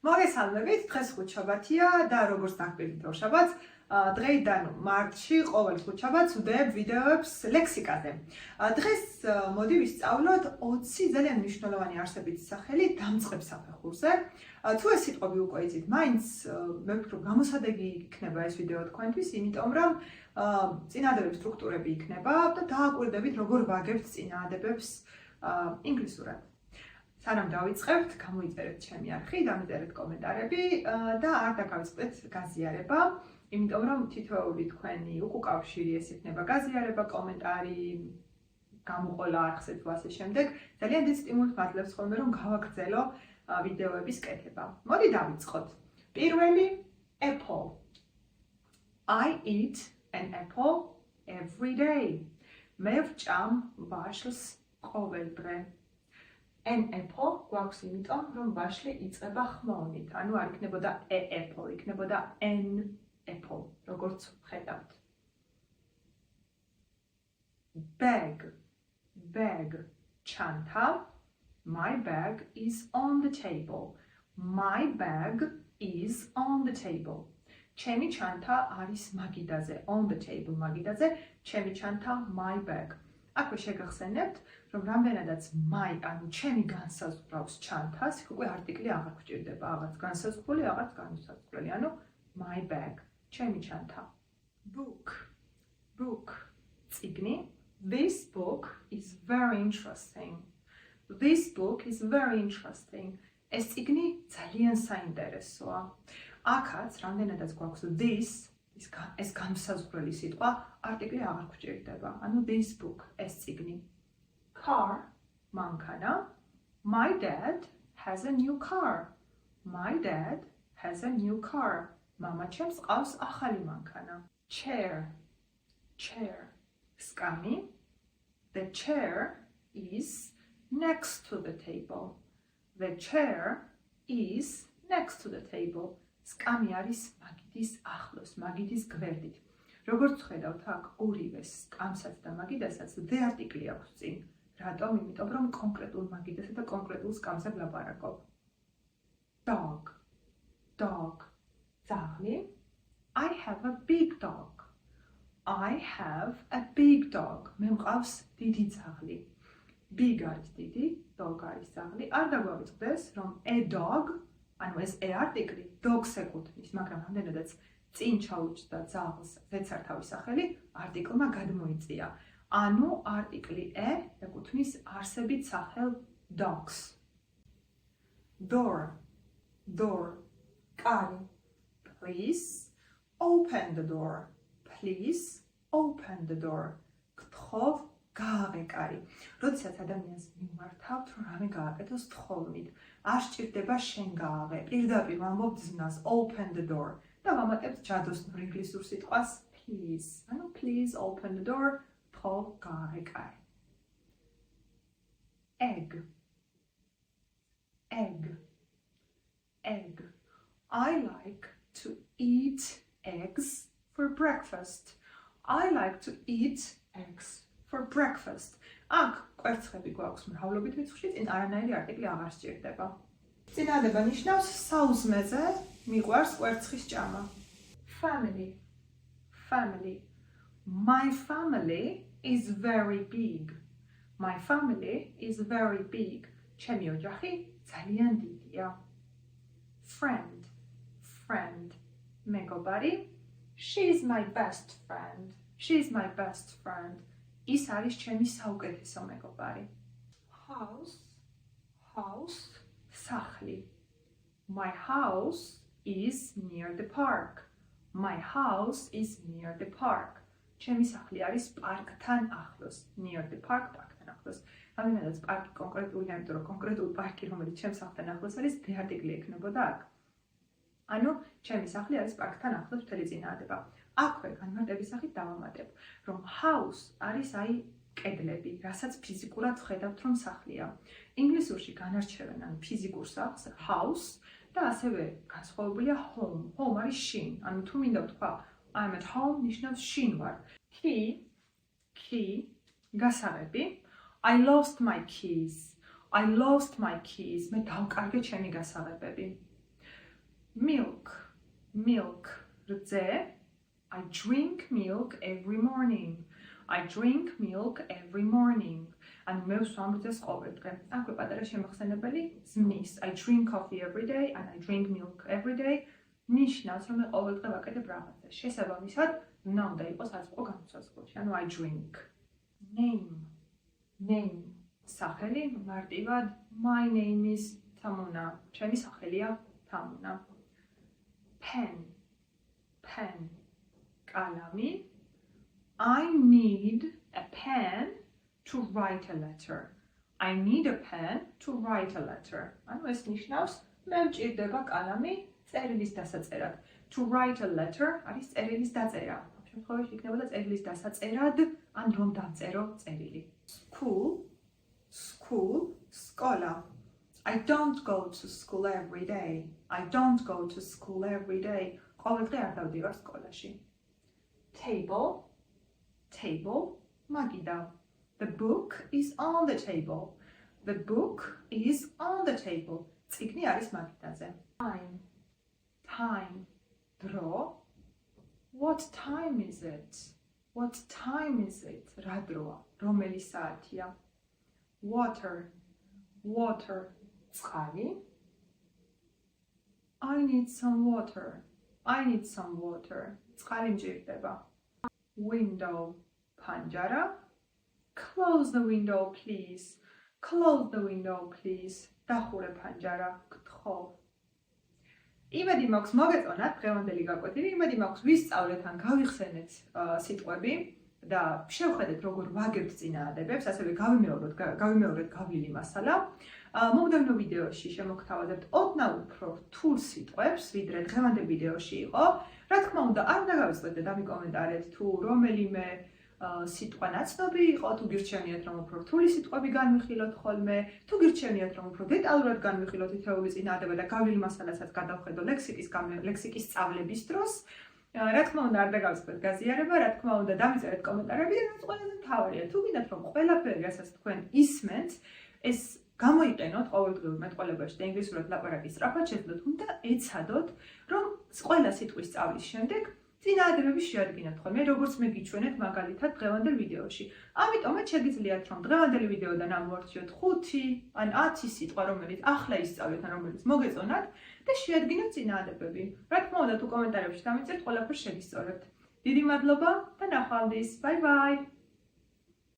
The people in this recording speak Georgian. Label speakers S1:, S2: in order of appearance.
S1: მოგესალმებით, დღეს ხუთშაბათია და როგორც დაგვირთო შაბათს, დღეიდან მარტში ყოველ ხუთშაბათს ვდებ ვიდეოებს ლექსიკაზე. დღეს მოდი ვისწავლოთ 20 ძალიან მნიშვნელოვანი არსებითი სახელი დამწყებ საფეხურზე. თუ ეს სიტყვები უკვე იცით, მაინც მე ვფიქრობ გამოსადეგი იქნება ეს ვიდეო თქვენთვის, იმიტომ რომ წინადადების სტრუქტურები იქნება და დააკვირდებით როგორ ვაგებთ წინადადებებს ინგლისურად. სანამ დავიწყებთ, გამოიწერეთ ჩემი არხი, დამიწერეთ კომენტარები და არ დაგავიწყდეთ გაზიარება, იმიტომ რომ თითოეული თქვენი უკავშირი ეს იქნება გაზიარება, კომენტარი, გამოყოლა არხზე თუ ასე შემდეგ. ძალიან დიდ სტიმულს მაძლევს ხოლმე რომ გავაგრძელო ვიდეოების კეთება. მოდი დავიწყოთ. პირველი apple. I eat an apple every day. მე ვჭამ ვაშლს ყოველდღე. An apple გვაქვს იმიტომ, რომ ვაშლი იწყება ხმოვნით. ანუ არ იქნებოდა a apple, იქნებოდა an apple, როგორც ხედავთ. Bag, bag, ჩანთა. My bag is on the table. My bag is on the table. ჩემი ჩანთა არის მაგიდაზე, on the table მაგიდაზე, ჩემი ჩანთა my bag. აქვე შეგახსენებთ, რომ რამდენადაც my, ანუ ჩემი განსაზღვრავს ჩანთას, უკვე არტიკლი აღარ გვჭირდება, აღარც განსაზღვრული, აღარც განუსაზღვრელი, ანუ my bag, ჩემი ჩანთა. Book, book, წიგნი. This book is very interesting. This book is very interesting. ეს წიგნი ძალიან საინტერესოა. აქაც რამდენადაც გვაქვს this, ეს განსაზღვრელი სიტყვა, არტიკლი აღარ გვჭირდება. ანუ this book, ეს წიგნი. Car, მანქანა. My dad has a new car. My dad has a new car. მამა ჩემს ყავს ახალი მანქანა. Chair, chair, სკამი. The chair is next to the table. The chair is next to the table. სკამი არის მაგიდის ახლოს, მაგიდის გვერდით. როგორც ხედავთ, აქ ორივე სკამსაც და მაგიდასაც the არტიკლი აქვს წინ. რატომ? იმიტომ რომ კონკრეტულ მაგიდასა და კონკრეტულ სკამზე ვლაპარაკობ. Dog, dog, ძაღლი. I have a big dog. I have a big dog. მე მყავს დიდი ძაღლი. Big არის დიდი, dog არის ძაღლი. არ დაგვავიწყდეს, რომ a dog, ანუ ეს a არტიკლი dogs ეკუთვნის, მაგრამ რამდენადაც წინ ჩაუჭდა ძაღლს ზეცართავის სახელი, არტიკლმა გადმოიწია. ანუ არტიკლი a ეკუთვნის არსებით სახელ dogs. Door, door, კარი. Please open the door. Please open the door. გთხოვ გააღე კარი. როდესაც ადამიანს მიმართავთ, რომ რამე გააკეთოს თხოვნით, არ სჭირდება შენ გააღე. პირდაპირ ვამბობ ძნას open the door. და ვამატებთ ჯადოსნურ ინგლისურ სიტყვას please. ანუ please open the door. გთხოვ გააღე კარი. Egg. Egg. Egg. I like to eat eggs for breakfast. I like to eat eggs for breakfast. აქ კვერცხები გვაქვს მრავლობით რიცხვში, წინ არანაირი არტიკლი აღარ სჭირდება. წინადადება ნიშნავს საუზმეზე მიყვარს კვერცხის ჭამა. Family. Family. My family is very big. My family is very big. ჩემი ოჯახი ძალიან დიდია. Friend. Friend. მეგობარი. She is my best friend. She is my best friend. ის არის ჩემი საუკეთესო მეგობარი. House, house, სახლი. My house is near the park. My house is near the park. ჩემი სახლი არის პარკთან ახლოს. Near the park, პარკთან ახლოს. რამდენადაც პარკი კონკრეტულია, იმიტომ რომ კონკრეტული პარკი, რომელიც ჩემს სახლთან ახლოს არის, the არტიკლი ექნებოდა აქ. ანუ ჩემი სახლი არის პარკთან ახლოს მთელი წინადადება. აქვე განმარტების სახით დავამატებ, რომ house არის აი კედლები, რასაც ფიზიკურად ხედავთ, რომ სახლია. ინგლისურში განარჩევენ ან ფიზიკურ სახლს house და ასევე განსხვავებულია home. Home არის შინ, ანუ თუ მინდა ვთქვა I'm at home ნიშნავს შინ ვარ. Key, გასაღები. I lost my keys. I lost my keys. მე დავკარგე ჩემი გასაღებები. milk, milk, რძე, I drink milk every morning. I drink milk every morning. ანუ მე ვსვამ რძეს ყოველდღე. აქვე პატარა შემახსენებელი ზმნის. I drink coffee every day and I drink milk every day. ნიშნავს რომ მე ყოველდღე ვაკეთებ რაღაცას. შესაბამისად, უნდა იყოს არცყო განსაზღვროში. ანუ I drink. Name. Name. სახელი მარტივად my name is თამუნა. ჩემი სახელია თამუნა. Pen. Pen. კალამი. I need a pen to write a letter. I need a pen to write a letter. ანუ ეს ნიშნავს მე მჭირდება კალამი წერილის დასაწერად. To write a letter არის წერილის დაწერა. ამ შემთხვევაში იქნებოდა წერილის დასაწერად, ან რომ დავწერო წერილი. School, school, სკოლა. I don't go to school every day. I don't go to school every day. ყოველდღე არ დავდივარ სკოლაში. Table, table, მაგიდა. The book is on the table. The book is on the table. წიგნი არის მაგიდაზე. Time, time, დრო. What time is it? What time is it? რა დროა? რომელი საათია? Water, water, წყალი. I need some water. I need some water. წყალი მჭირდება. Window, ფანჯარა. Close the window, please. Close the window, please. დახურე ფანჯარა, გთხოვ. იმედი მაქვს მოგეწონათ დღევანდელი გაკვეთილი, იმედი მაქვს ვისწავლეთ ან გავიხსენეთ სიტყვები და შევხედეთ როგორ ვაგებთ წინაადებებს, ასევე გავიმეოროთ გავლილი მასალა. მომდევნო ვიდეოში შემოგთავაზებთ ოდნავ უფრო რთულ სიტყვებს, ვიდრე დღევანდელ ვიდეოში იყო. რა თქმა უნდა, არ უნდა გავიწყდეთ ამიკომენტარეთ თუ რომელიმე სიტყვა ნაცნობი იყო, თუ გირჩევნიათ რომ უფრო რთული სიტყვები განვიხილოთ ხოლმე, თუ გირჩევნიათ რომ უფრო დეტალურად განვიხილოთ თითოეული წინააღმდება და გავლილი მასალასაც გადავხედო ლექსიკის სწავლების დროს. რა თქმა უნდა, არ დაგავიწყდეთ გაზიარება, რა თქმა უნდა, დამიწერეთ კომენტარები და რაც ყველაზე მთავარია, თუ გინდათ რომ ყველაფერი, რასაც თქვენ ისმენთ, ეს გამოიყენოთ ყოველდღიურ მეტყველებაში და ინგლისურად ლაპარაკის სწრაფად შეძლოთ, უნდა ეცადოთ, რომ ყველა სიტყვის სწავლის შემდეგ წინააღმდეგები შეადგინოთ ხოლმე, როგორც მე გიჩვენეთ მაგალითად დღევანდელ ვიდეოში. ამიტომაც შეგიძლიათ რომ დღევანდელი ვიდეოდან ამოვარჩიოთ 5 ან 10 სიტყვა, რომელიც ახლა ისწავლეთ ან რომელიც მოგეწონათ და შეადგინოთ წინააღმდეგები. რა თქმა უნდა, თუ კომენტარებში დამიწერთ, ყველაფერს შეგისწორებთ. დიდი მადლობა და ნახვამდის. Bye bye.